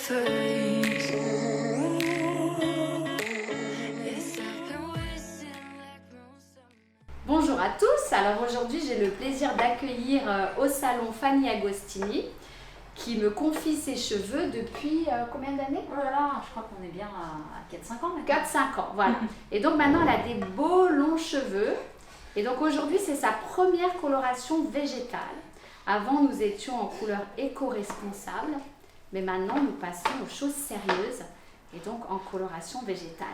face. Bonjour à tous, alors aujourd'hui j'ai le plaisir d'accueillir au salon Fanny Agostini qui me confie ses cheveux depuis combien d'années? Oh là là, je crois qu'on est bien à 4-5 ans maintenant. 4-5 ans, voilà. Et donc maintenant elle a des beaux longs cheveux. Et donc aujourd'hui c'est sa première coloration végétale. Avant nous étions en couleur éco-responsable, mais maintenant nous passons aux choses sérieuses et donc en coloration végétale.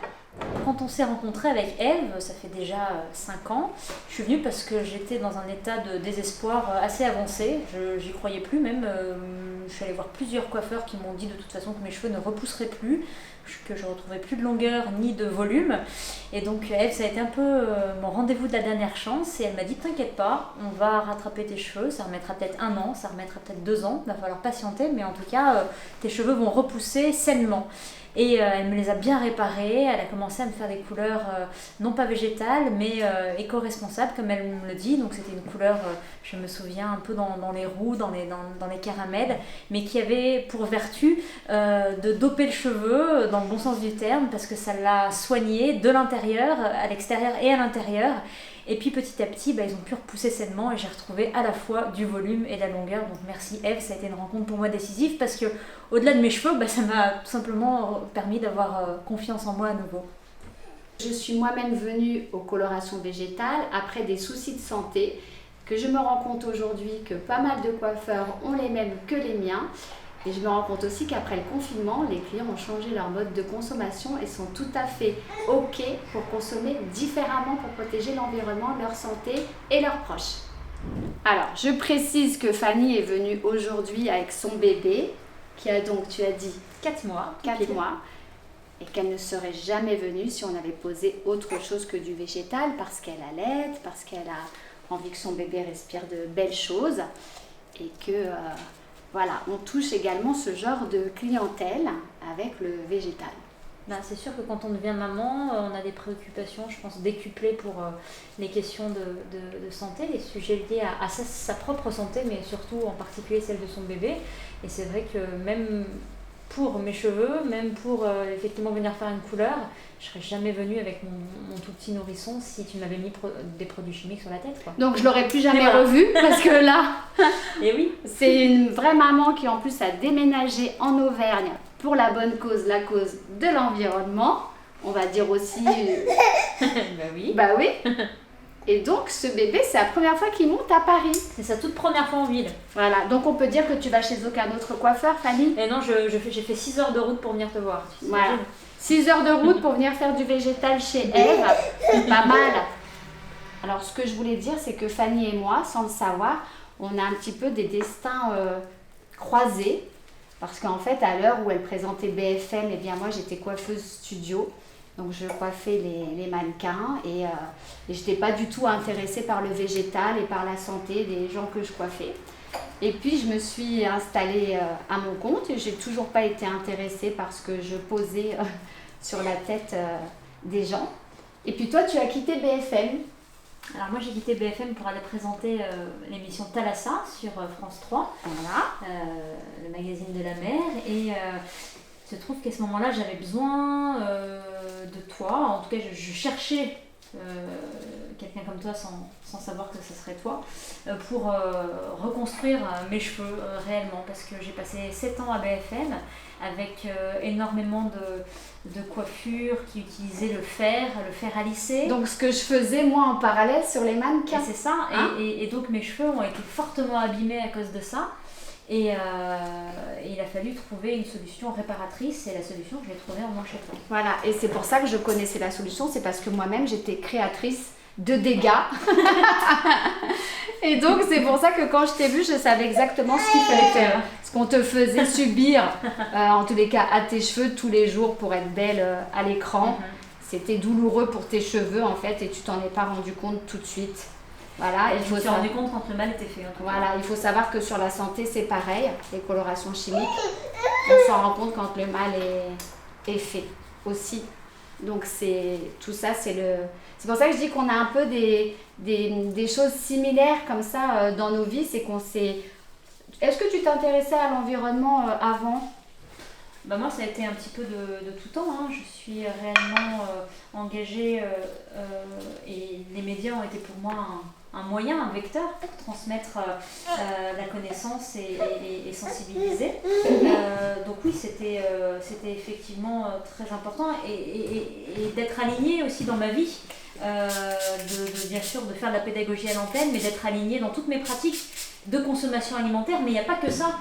Quand on s'est rencontrés avec Eve, ça fait déjà 5 ans, je suis venue parce que j'étais dans un état de désespoir assez avancé. J'y croyais plus même. Je suis allée voir plusieurs coiffeurs qui m'ont dit de toute façon que mes cheveux ne repousseraient plus, que je ne retrouvais plus de longueur ni de volume. Et donc Eve, ça a été un peu mon rendez-vous de la dernière chance. Et elle m'a dit, t'inquiète pas, on va rattraper tes cheveux. Ça remettra peut-être 1 an, ça remettra peut-être 2 ans. Il va falloir patienter, mais en tout cas, tes cheveux vont repousser sainement. Et elle me les a bien réparés, elle a commencé à me faire des couleurs non pas végétales mais éco-responsables comme elle me le dit. Donc c'était une couleur, je me souviens, un peu dans les roux, dans les caramels, mais qui avait pour vertu de doper le cheveu dans le bon sens du terme parce que ça l'a soigné de l'intérieur, à l'extérieur et à l'intérieur. Et puis petit à petit, ils ont pu repousser sainement et j'ai retrouvé à la fois du volume et de la longueur. Donc merci Eve, ça a été une rencontre pour moi décisive parce que au-delà de mes cheveux, ça m'a tout simplement permis d'avoir confiance en moi à nouveau. Je suis moi-même venue aux colorations végétales après des soucis de santé que je me rends compte aujourd'hui que pas mal de coiffeurs ont les mêmes que les miens. Et je me rends compte aussi qu'après le confinement, les clients ont changé leur mode de consommation et sont tout à fait OK pour consommer différemment pour protéger l'environnement, leur santé et leurs proches. Alors, je précise que Fanny est venue aujourd'hui avec son bébé, qui a donc, tu as dit, 4 mois. 4 mois, et qu'elle ne serait jamais venue si on avait posé autre chose que du végétal, parce qu'elle allait, parce qu'elle a envie que son bébé respire de belles choses, et que... Voilà, on touche également ce genre de clientèle avec le végétal. C'est sûr que quand on devient maman, on a des préoccupations, je pense, décuplées pour les questions de santé, les sujets liés à sa propre santé, mais surtout en particulier celle de son bébé. Et c'est vrai que même pour mes cheveux, même pour effectivement venir faire une couleur, je serais jamais venue avec mon tout petit nourrisson si tu m'avais mis des produits chimiques sur la tête, quoi. Donc je l'aurais plus jamais revu parce que là, et oui, c'est une vraie maman qui en plus a déménagé en Auvergne pour la bonne cause, la cause de l'environnement. On va dire aussi... oui. Bah oui. Et donc ce bébé, c'est la première fois qu'il monte à Paris. C'est sa toute première fois en ville. Voilà, donc on peut dire que tu vas chez aucun autre coiffeur, Fanny? Et non, j'ai fait 6 heures de route pour venir te voir. Voilà. 6 heures de route pour venir faire du végétal chez Eve, c'est pas mal. Alors ce que je voulais dire, c'est que Fanny et moi, sans le savoir, on a un petit peu des destins croisés. Parce qu'en fait, à l'heure où elle présentait BFM, eh bien moi j'étais coiffeuse studio. Donc je coiffais les mannequins et je n'étais pas du tout intéressée par le végétal et par la santé des gens que je coiffais. Et puis je me suis installée à mon compte et j'ai toujours pas été intéressée par ce que je posais sur la tête des gens. Et puis toi tu as quitté BFM. Alors moi j'ai quitté BFM pour aller présenter l'émission Thalassa sur France 3, Voilà. le magazine de la mer. Et il se trouve qu'à ce moment-là j'avais besoin de toi. En tout cas je cherchais quelqu'un comme toi sans savoir que ce serait toi pour reconstruire mes cheveux réellement, parce que j'ai passé 7 ans à BFM avec énormément de coiffures qui utilisaient le fer à lisser. Donc ce que je faisais moi en parallèle sur les mannequins. Et c'est ça, et donc mes cheveux ont été fortement abîmés à cause de ça. Et il a fallu trouver une solution réparatrice, et la solution je l'ai trouvée en venant chez toi. Voilà, et c'est pour ça que je connaissais la solution, c'est parce que moi-même j'étais créatrice de dégâts. Et donc c'est pour ça que quand je t'ai vue, je savais exactement ce qu'il fallait faire. Ce qu'on te faisait subir, en tous les cas à tes cheveux tous les jours pour être belle à l'écran. C'était douloureux pour tes cheveux en fait, et tu t'en es pas rendu compte tout de suite. Voilà, il faut se rendre compte quand le mal était fait. Voilà, il faut savoir que sur la santé c'est pareil, les colorations chimiques, on s'en rend compte quand le mal est fait aussi. Donc tout ça, c'est pour ça que je dis qu'on a un peu des choses similaires comme ça dans nos vies. C'est qu'on s'est... Est-ce que tu t'intéressais à l'environnement avant ? Moi, ça a été un petit peu de tout temps. Hein. Je suis réellement engagée et les médias ont été pour moi un moyen, un vecteur pour transmettre la connaissance et sensibiliser. Donc oui, c'était effectivement très important et d'être alignée aussi dans ma vie, bien sûr de faire de la pédagogie à l'antenne, mais d'être alignée dans toutes mes pratiques de consommation alimentaire, mais il n'y a pas que ça.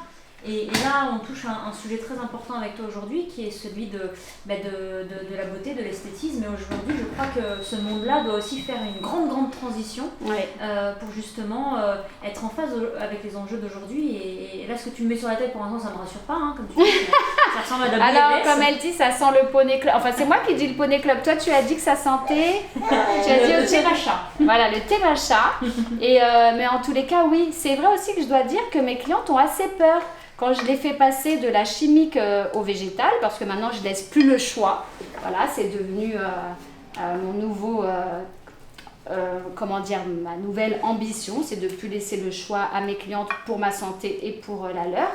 Et là, on touche un sujet très important avec toi aujourd'hui, qui est celui de la beauté, de l'esthétisme. Et aujourd'hui, je crois que ce monde-là doit aussi faire une grande transition pour justement être en phase avec les enjeux d'aujourd'hui. Et là, ce que tu me mets sur la tête, pour l'instant, ça ne me rassure pas. Hein, comme tu dis, ça ressemble à de la BLS. Alors, comme elle dit, ça sent le poney club. Enfin, c'est moi qui dis le poney club. Toi, tu as dit que ça sentait... le thé matcha. Voilà, le thé matcha. Mais en tous les cas, oui. C'est vrai aussi que je dois dire que mes clientes ont assez peur. Quand je les fais passer de la chimique au végétal, parce que maintenant je laisse plus le choix, voilà, c'est devenu mon nouveau, ma nouvelle ambition, c'est de plus laisser le choix à mes clientes pour ma santé et pour la leur.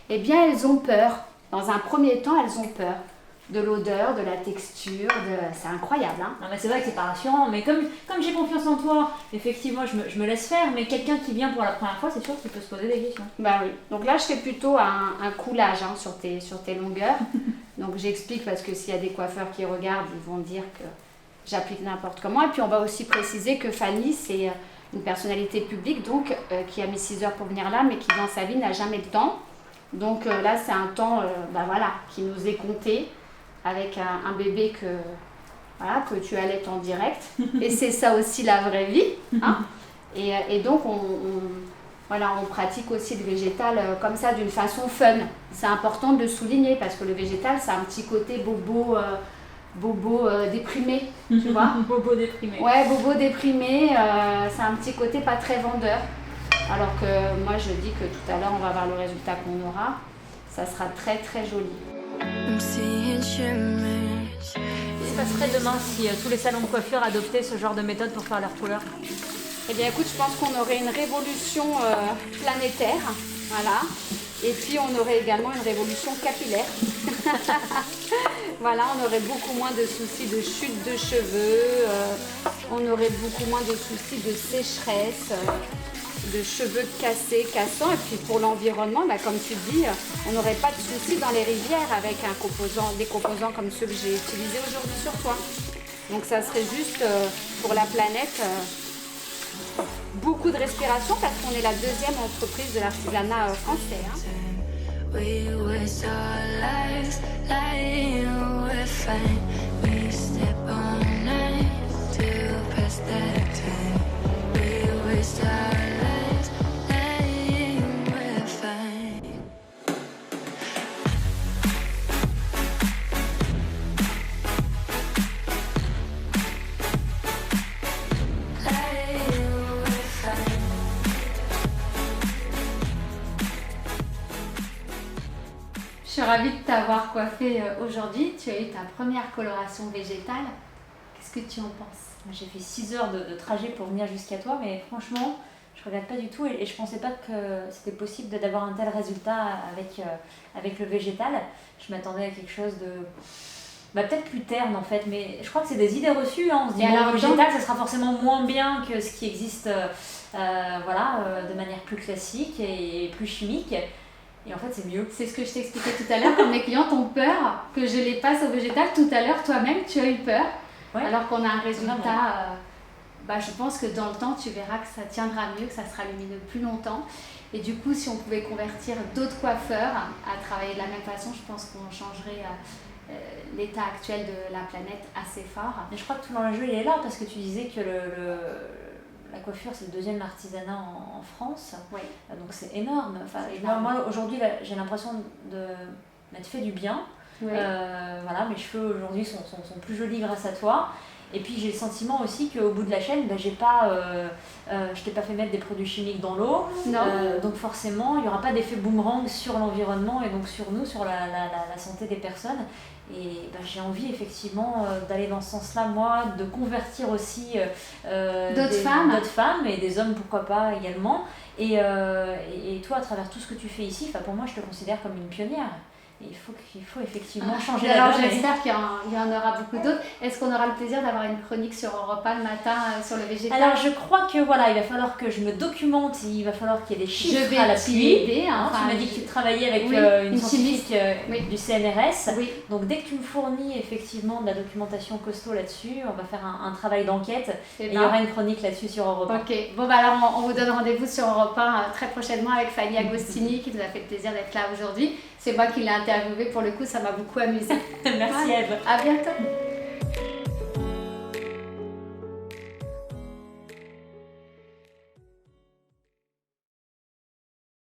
Eh bien, elles ont peur. Dans un premier temps, elles ont peur de l'odeur, de la texture, c'est incroyable. Hein. Non, mais c'est vrai que c'est pas rassurant, mais comme j'ai confiance en toi, effectivement, je me laisse faire, mais quelqu'un qui vient pour la première fois, c'est sûr qu'il peut se poser des questions. Bah oui, donc là je fais plutôt un coulage sur tes longueurs. Donc j'explique parce que s'il y a des coiffeurs qui regardent, ils vont dire que j'applique n'importe comment. Et puis on va aussi préciser que Fanny, c'est une personnalité publique, donc qui a mis 6 heures pour venir là, mais qui dans sa vie n'a jamais le temps. Donc là c'est un temps qui nous est compté, avec un bébé que tu allaites en direct. Et c'est ça aussi la vraie vie. Hein. Et donc, on pratique aussi le végétal comme ça, d'une façon fun. C'est important de le souligner parce que le végétal, c'est un petit côté bobo déprimé, tu vois. Bobo déprimé. Ouais, bobo déprimé, c'est un petit côté pas très vendeur. Alors que moi, je dis que tout à l'heure, on va voir le résultat qu'on aura. Ça sera très, très joli. Qu'est-ce qui se passerait demain si tous les salons de coiffure adoptaient ce genre de méthode pour faire leur couleur? Eh bien écoute, je pense qu'on aurait une révolution planétaire, voilà. Et puis on aurait également une révolution capillaire. Voilà, on aurait beaucoup moins de soucis de chute de cheveux, on aurait beaucoup moins de soucis de sécheresse, de cheveux cassés, cassants. Et puis pour l'environnement, comme tu dis, on n'aurait pas de soucis dans les rivières avec des composants comme ceux que j'ai utilisés aujourd'hui sur toi. Donc ça serait juste pour la planète beaucoup de respiration parce qu'on est la deuxième entreprise de l'artisanat français. Hein. Je suis ravie de t'avoir coiffée aujourd'hui. Tu as eu ta première coloration végétale. Qu'est-ce que tu en penses? J'ai fait 6 heures de trajet pour venir jusqu'à toi, mais franchement, je regrette pas du tout et je pensais pas que c'était possible d'avoir un tel résultat avec le végétal. Je m'attendais à quelque chose de peut-être plus terne en fait, mais je crois que c'est des idées reçues. Hein. On se dit le végétal, ça sera forcément moins bien que ce qui existe de manière plus classique et plus chimique. Et en fait, c'est mieux. C'est ce que je t'expliquais tout à l'heure, quand mes clientes ont peur que je les passe au végétal. Tout à l'heure, toi-même, tu as eu peur. Ouais. Alors qu'on a un résultat, je pense que dans le temps, tu verras que ça tiendra mieux, que ça sera lumineux plus longtemps. Et du coup, si on pouvait convertir d'autres coiffeurs à travailler de la même façon, je pense qu'on changerait l'état actuel de la planète assez fort. Mais je crois que tout l'enjeu, il est là, parce que tu disais que la coiffure, c'est le 2e artisanat en France. Oui. Donc c'est énorme. Enfin, moi, aujourd'hui, j'ai l'impression de m'être fait du bien. Oui. Mes cheveux aujourd'hui sont plus jolis grâce à toi. Et puis j'ai le sentiment aussi qu'au bout de la chaîne, je t'ai pas fait mettre des produits chimiques dans l'eau. Donc forcément, il n'y aura pas d'effet boomerang sur l'environnement et donc sur nous, sur la santé des personnes. Et j'ai envie effectivement d'aller dans ce sens-là, moi, de convertir aussi d'autres femmes et des hommes, pourquoi pas également. Et toi, à travers tout ce que tu fais ici, pour moi, je te considère comme une pionnière. Il faut effectivement changer la Alors donne. j'espère qu'il y en aura beaucoup d'autres. Est-ce qu'on aura le plaisir d'avoir une chronique sur Europe 1 le matin sur le végétal? Alors je crois que voilà, il va falloir que je me documente, il va falloir qu'il y ait des chiffres Je vais à t'y l'appui. aider. Tu m'as dit que tu travaillais avec Oui, une une scientifique Oui. du CNRS. Oui. Donc dès que tu me fournis effectivement de la documentation costaud là-dessus, on va faire un travail d'enquête et il y aura une chronique là-dessus sur Europe 1. Ok, bon bah alors on vous donne rendez-vous sur Europe 1 très prochainement avec Fanny Agostini qui nous a fait le plaisir d'être là aujourd'hui. C'est moi qui l'ai interviewée, pour le coup ça m'a beaucoup amusée. Merci Ève. À bientôt.